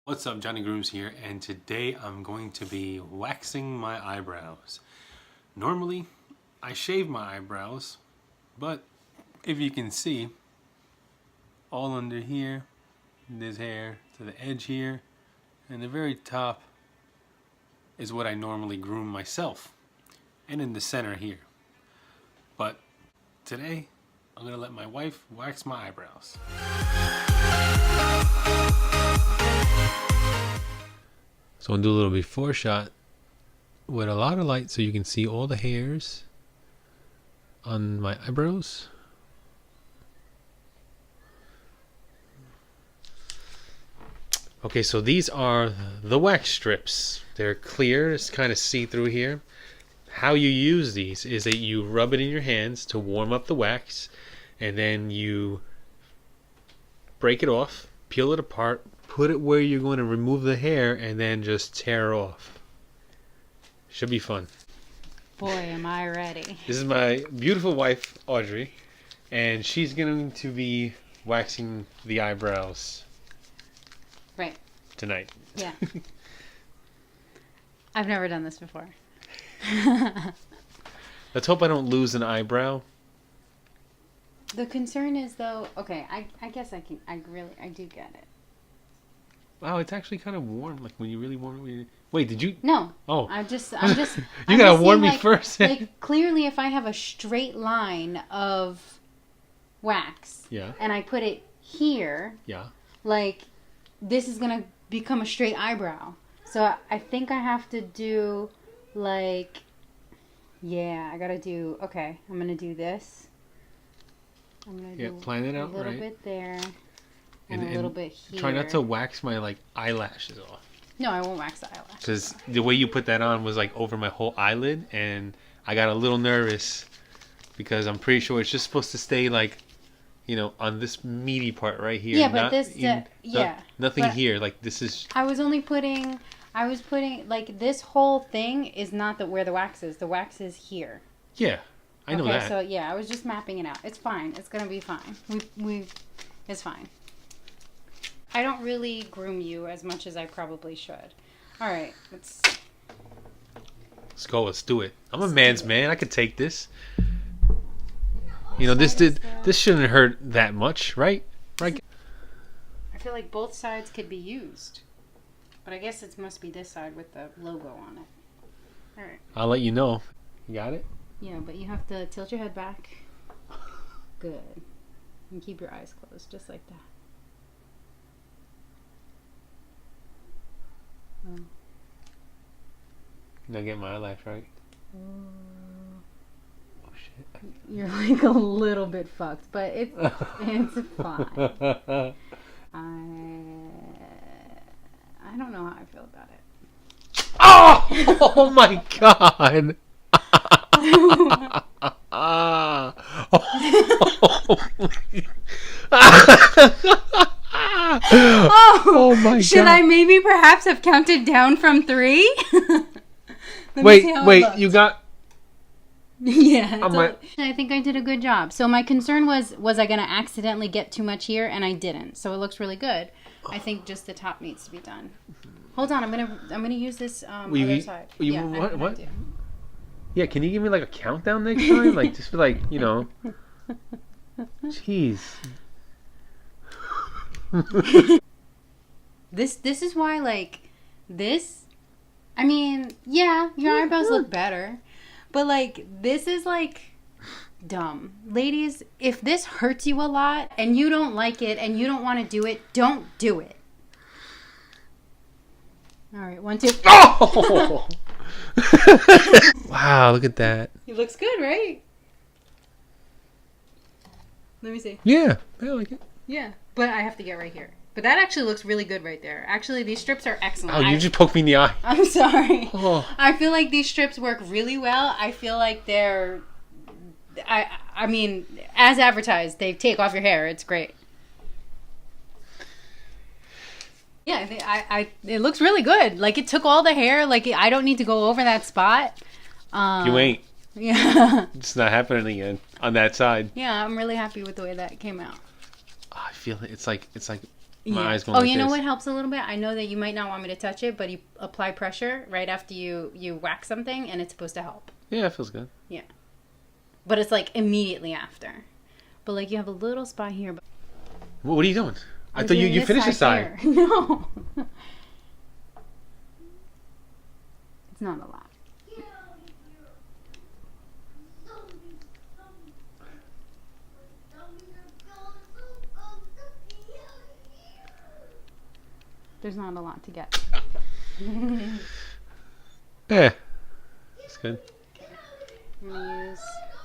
What's up, Johnny Grooms here, and today I'm going to be waxing my eyebrows. Normally, I shave my eyebrows, but if you can see, all under here, there's hair to the edge here, and the very top is what I normally groom myself, and in the center here. But today, I'm going to let my wife wax my eyebrows. So I'm going to do a little before shot with a lot of light so you can see all the hairs on my eyebrows. Okay, so these are the wax strips. They're clear, it's kind of see-through here. How you use these is that you rub it in your hands to warm up the wax, and then you break it off, peel it apart, put it where you're going to remove the hair, and then just tear off. Should be fun. Boy, am I ready. This is my beautiful wife, Audrey, and she's going to be waxing the eyebrows Right. tonight. Yeah. I've never done this before. Let's hope I don't lose an eyebrow. The concern is though, okay, I guess I do get it. Wow, it's actually kind of warm. Like when you really warm it. Wait, did you? No. Oh. I'm just. You gotta warn me first. Like clearly, if I have a straight line of wax, Yeah. and I put it here, Yeah. like this is gonna become a straight eyebrow. So I think I have to do, like, yeah, I gotta do. Okay, I'm gonna do this. I'm gonna do plan it out a little right. bit there. And a little bit here. Try not to wax my eyelashes off. No, I won't wax the eyelash. Because the way you put that on was over my whole eyelid, and I got a little nervous because I'm pretty sure it's just supposed to stay on this meaty part right here. Yeah, but nothing but here. Like this is. I was putting like this whole thing is not where the wax is. The wax is here. Yeah, I know that. Okay, so yeah, I was just mapping it out. It's fine. It's gonna be fine. It's fine. I don't really groom you as much as I probably should. All right, let's go. Let's do it. I'm a man's man. I could take this. This shouldn't hurt that much, right? Right. I feel like both sides could be used, but I guess it must be this side with the logo on it. All right. I'll let you know. You got it? Yeah, but you have to tilt your head back. Good. And keep your eyes closed, just like that. Oh. Now get my eyelash right. Oh shit! You're like a little bit fucked, but it's fine. I don't know how I feel about it. Oh! Oh my god! Oh my god! Should I maybe perhaps have counted down from 3? Wait, you got... Yeah, I think I did a good job. So my concern was I going to accidentally get too much here, and I didn't. So it looks really good. I think just the top needs to be done. Hold on, I'm gonna use this other side. What? Yeah, can you give me a countdown next time? Just for Jeez. This is why this. I mean, yeah, your eyebrows look better. But, this is, dumb. Ladies, if this hurts you a lot and you don't like it and you don't want to do it, don't do it. All right, 1, 2. Oh! Wow, look at that. It looks good, right? Let me see. Yeah, I like it. Yeah, but I have to get right here. But that actually looks really good right there. Actually, these strips are excellent. Oh, you just poked me in the eye. I'm sorry. Oh. I feel like these strips work really well. I feel like they're... I mean, as advertised, they take off your hair. It's great. Yeah, it looks really good. It took all the hair. I don't need to go over that spot. You ain't. Yeah. It's not happening again on that side. Yeah, I'm really happy with the way that came out. Oh, I feel it. It's like Yeah. eyes going Oh, like you know this. what helps a little bit? I know that you might not want me to touch it, but you apply pressure right after you wax something, and it's supposed to help. Yeah, it feels good. Yeah. But it's like immediately after. But like you have a little spot here. But What are you doing? I I'm thought you doing finished the side. here. No. It's not a lot. There's not a lot to get. Yeah. That's good. I'm gonna use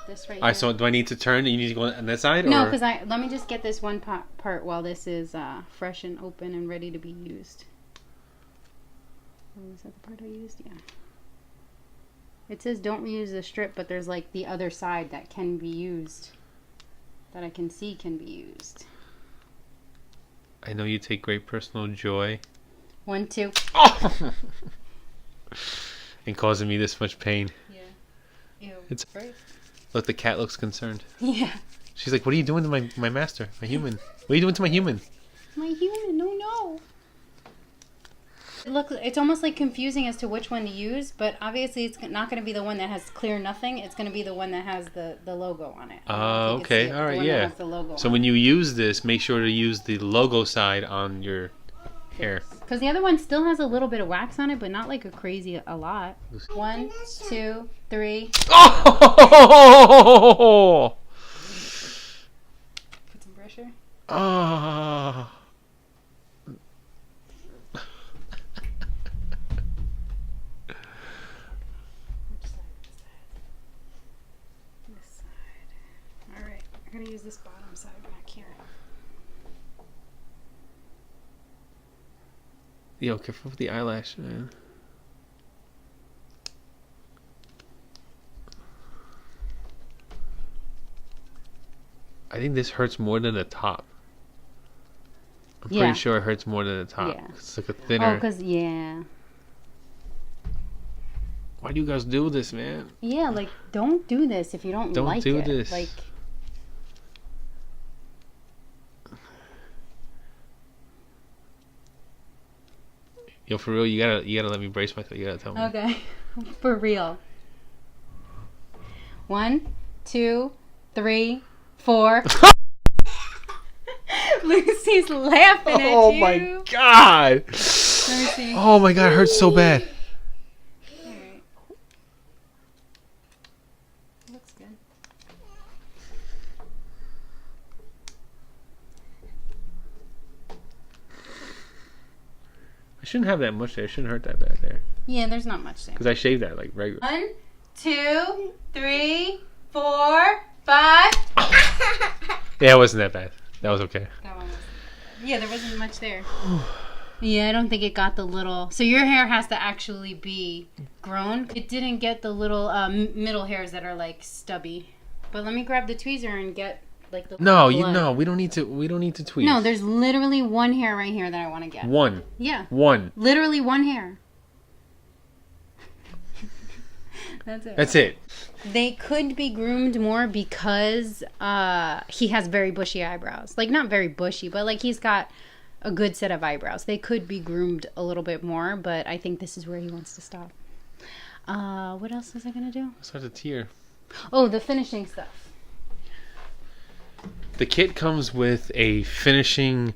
this right Alright, here. so do I need to turn? You need to go on that side? No, or? because let me just get this one part while this is fresh and open and ready to be used. Oh, is that the part I used? Yeah. It says don't reuse the strip, but there's like the other side that can be used. That I can see can be used. I know you take great personal joy 1, 2. in causing me this much pain. Yeah. Ew. It's- right. Look, the cat looks concerned. Yeah. She's like, what are you doing to my master, my human? What are you doing to my human? My human, no. Look, it's almost like confusing as to which one to use, but obviously it's not going to be the one that has clear nothing. It's going to be the one that has the logo on it. Okay, all right, yeah. So when you use this, make sure to use the logo side on your hair. Because the other one still has a little bit of wax on it, but not like a lot. 1, 2, 3. Oh! Put some pressure. Oh. Which side? This side. Alright, I'm going to use this bottom side back here. Yo, careful with the eyelash, man. I think this hurts more than the top. I'm Yeah. pretty sure it hurts more than the top. Yeah. It's like a Oh, thinner. because, yeah. Why do you guys do this, man? Yeah, like, don't do this if you don't Don't like do it. this. Like, Yo, for real, you gotta let me brace myself. You gotta tell me. okay. For real. 1, 2, 3, 4. Lucy's laughing at you. Oh my god! Let me see. Oh my god, it hurts so bad. Alright. Looks good. I shouldn't have that much there. It shouldn't hurt that bad there. Yeah, there's not much there. Because I shaved that like regular. 1, 2, 3, 4, 5. Yeah, it wasn't that bad. That was okay. That one was. Yeah, there wasn't much there. Yeah, I don't think it got the little. So your hair has to actually be grown. It didn't get the little middle hairs that are like stubby. But let me grab the tweezer and get like the. No, blood. we don't need to tweeze. No, there's literally one hair right here that I want to get. one. Yeah, One. literally one hair. That's it. That's it. They could be groomed more because he has very bushy eyebrows. Like, not very bushy, but like he's got a good set of eyebrows. They could be groomed a little bit more, but I think this is where he wants to stop. What else was I going to do? Starts a tear. Oh, the finishing stuff. The kit comes with a finishing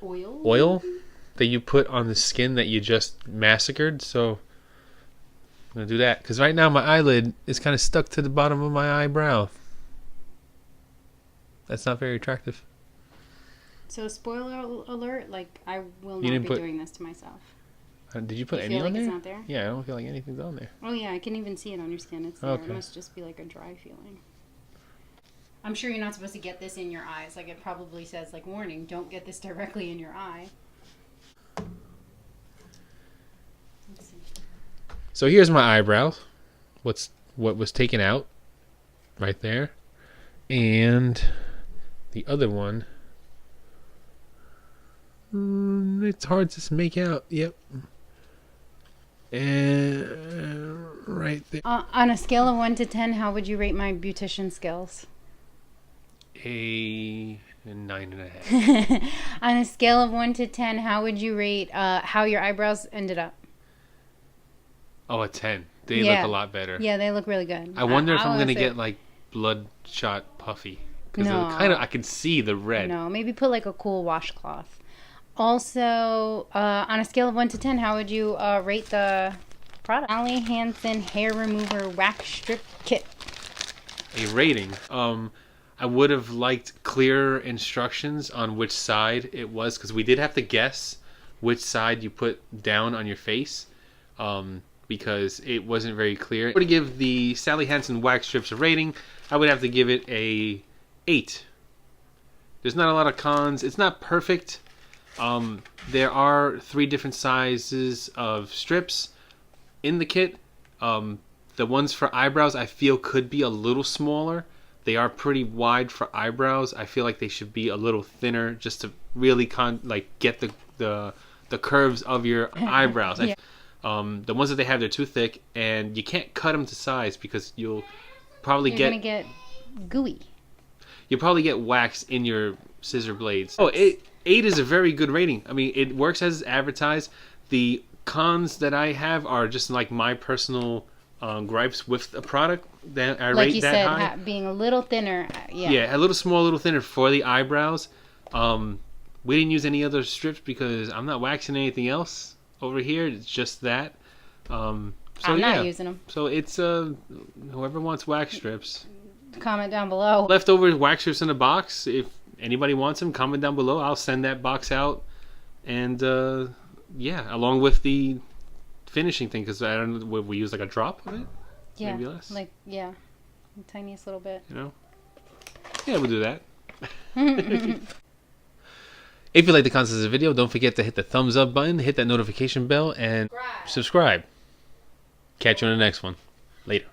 oil that you put on the skin that you just massacred. So I'm going to do that. Because right now my eyelid is kind of stuck to the bottom of my eyebrow. That's not very attractive. So, spoiler alert, like, I will You not didn't be put- doing this to myself. Did you put You any feel on like it's there? not there? Yeah, I don't feel like anything's on there. Oh, yeah, I can even see it on your skin. It's there. Okay. It must just be like a dry feeling. I'm sure you're not supposed to get this in your eyes. Like, it probably says, like, warning, don't get this directly in your eye. Let's see. So here's my eyebrows. What was taken out right there. And the other one, it's hard to make out. Yep. And right there. On a scale of 1 to 10, how would you rate my beautician skills? A 9.5. On a scale of 1 to 10, how would you rate how your eyebrows ended up? Oh, a 10. They Yeah. look a lot better. Yeah, they look really good. I wonder if I'm wanna gonna say- get like bloodshot puffy because No. I can see the red. No, maybe put like a cool washcloth. Also, on a scale of 1 to 10, how would you rate the product? Sally Hansen Hair Remover Wax Strip Kit. A rating. I would have liked clearer instructions on which side it was because we did have to guess which side you put down on your face because it wasn't very clear. To give the Sally Hansen wax strips a rating, I would have to give it a 8. There's not a lot of cons. It's not perfect. There are 3 different sizes of strips in the kit. The ones for eyebrows I feel could be a little smaller. They are pretty wide for eyebrows. I feel like they should be a little thinner just to really get the curves of your eyebrows. Yeah. The ones that they have, they're too thick, and you can't cut them to size because you'll probably You're gonna get gooey. you'll probably get wax in your scissor blades. 8 is a very good rating. I mean, it works as advertised. The cons that I have are just like my personal gripes with the product that I Like rate you that said, high. being a little thinner. Yeah. Yeah, a little thinner for the eyebrows. We didn't use any other strips because I'm not waxing anything else over here. It's just that. So I'm yeah. not using them. So it's whoever wants wax strips. Comment down below. Leftover wax strips in a box. If anybody wants them, comment down below. I'll send that box out. And yeah, along with the finishing thing, because I don't know, would we use like a drop of it? Yeah. Maybe less. Like, yeah. The tiniest little bit. You know? Yeah, we'll do that. If you like the content of the video, don't forget to hit the thumbs up button, hit that notification bell, and subscribe. Catch you on the next one. Later.